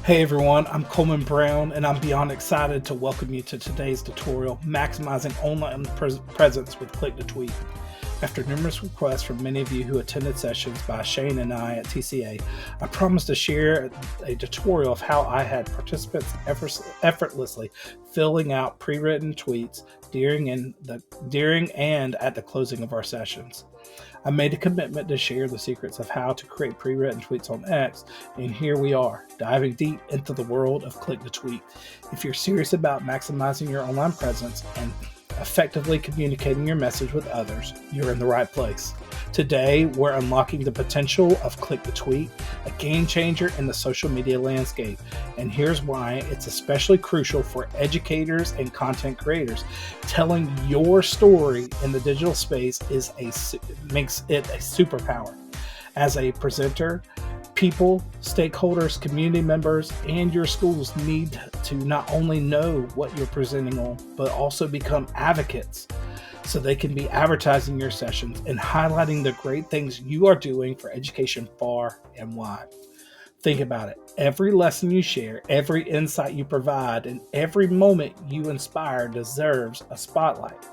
Hey everyone, I'm Coleman Brown and I'm beyond excited to welcome you to today's tutorial, Maximizing Online Presence with Click to Tweet. After numerous requests from many of you who attended sessions by Shane and I at TCA, I promised to share a tutorial of how I had participants effortlessly filling out pre-written tweets during and at the closing of our sessions. I made a commitment to share the secrets of how to create pre-written tweets on X, and here we are, diving deep into the world of Click to Tweet. If you're serious about maximizing your online presence and effectively communicating your message with others, you're in the right place. Today, we're unlocking the potential of Click to Tweet, a game changer in the social media landscape. And here's why it's especially crucial for educators and content creators. Telling your story in the digital space makes it a superpower. As a presenter, people, stakeholders, community members, and your schools need to not only know what you're presenting on, but also become advocates so they can be advertising your sessions and highlighting the great things you are doing for education far and wide. Think about it. Every lesson you share, every insight you provide, and every moment you inspire deserves a spotlight.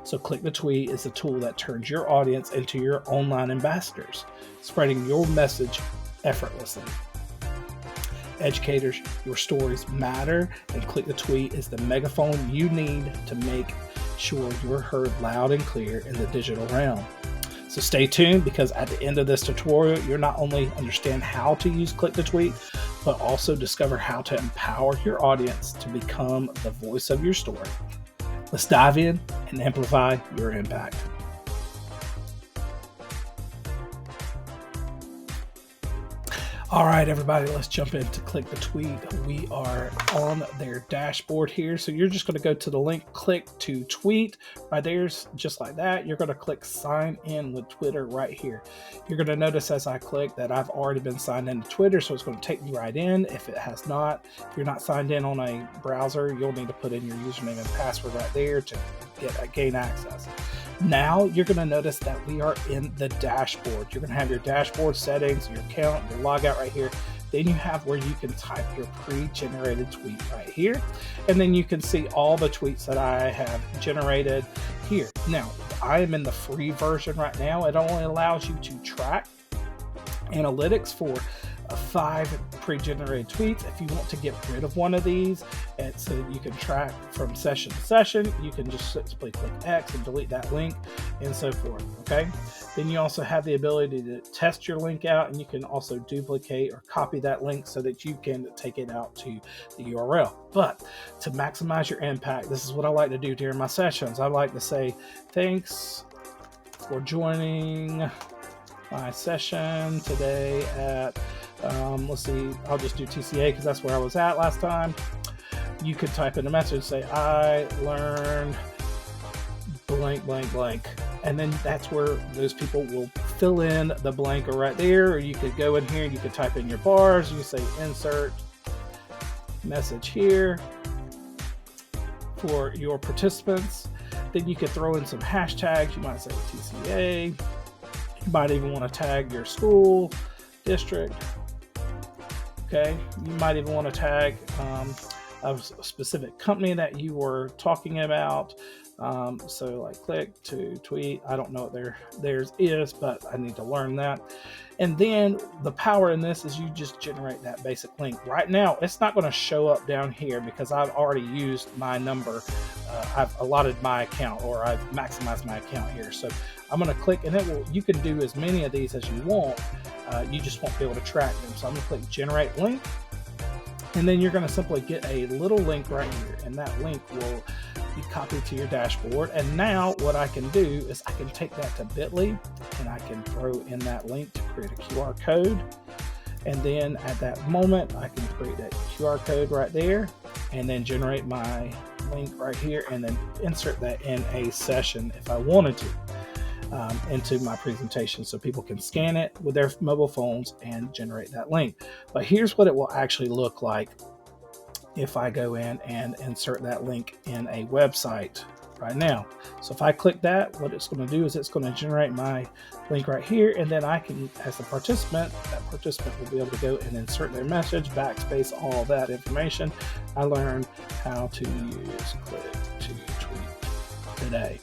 So Click to Tweet is a tool that turns your audience into your online ambassadors, spreading your message effortlessly. Educators, your stories matter, and Click to Tweet is the megaphone you need to make sure you're heard loud and clear in the digital realm. So stay tuned, because at the end of this tutorial, you'll not only understand how to use Click to Tweet, but also discover how to empower your audience to become the voice of your story. Let's dive in and amplify your impact. All right, everybody, let's jump into Click to Tweet. We are on their dashboard here. So you're just going to go to the link, Click to Tweet right there, just like that. You're going to click Sign In with Twitter right here. You're going to notice as I click that I've already been signed into Twitter, so it's going to take me right in. If it has not, if you're not signed in on a browser, you'll need to put in your username and password right there to gain access. Now you're going to notice that we are in the dashboard. You're going to have your dashboard settings, your account, your logout right here. Then you have where you can type your pre-generated tweet right here. And then you can see all the tweets that I have generated here. Now, I am in the free version right now. It only allows you to track analytics for 5 pre-generated tweets. If you want to get rid of one of these, and so you can track from session to session, you can just simply click X and delete that link and so forth. Okay. Then you also have the ability to test your link out, and you can also duplicate or copy that link so that you can take it out to the URL. But to maximize your impact, this is what I like to do during my sessions. I like to say, thanks for joining my session today at let's see, I'll just do TCA because that's where I was at last time. You could type in a message, say, I learned blank, blank, blank. And then that's where those people will fill in the blank right there. Or you could go in here and you could type in your bars. You say insert message here for your participants. Then you could throw in some hashtags. You might say TCA. You might even want to tag your school, district. Okay, you might even want to tag a specific company that you were talking about. So like Click to Tweet. I don't know what theirs is, but I need to learn that. And then the power in this is you just generate that basic link. Right now, it's not going to show up down here because I've already used my number. I've allotted my account, or I've maximized my account here. So I'm going to click, and you can do as many of these as you want. You just won't be able to track them. So I'm going to click Generate Link. And then you're going to simply get a little link right here, and that link will be copied to your dashboard. And now what I can do is I can take that to Bitly, and I can throw in that link to create a QR code. And then at that moment, I can create that QR code right there, and then generate my link right here, and then insert that in a session if I wanted to. Into my presentation so people can scan it with their mobile phones and generate that link. But here's what it will actually look like if I go in and insert that link in a website right now. So if I click that, what it's going to do is it's going to generate my link right here, and then I can, as a participant, that participant will be able to go and insert their message, backspace all that information. I learned how to use Click to Tweet today.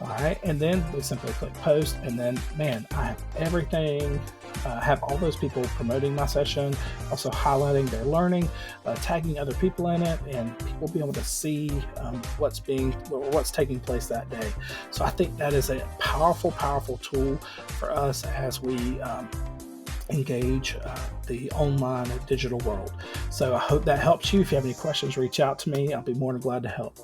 All right, and then we simply click post, and then, man, I have everything. Have all those people promoting my session, also highlighting their learning, tagging other people in it, and people will be able to see what's taking place that day. So I think that is a powerful tool for us as we engage the online digital world. So I hope that helps you. If you have any questions, reach out to me. I'll be more than glad to help.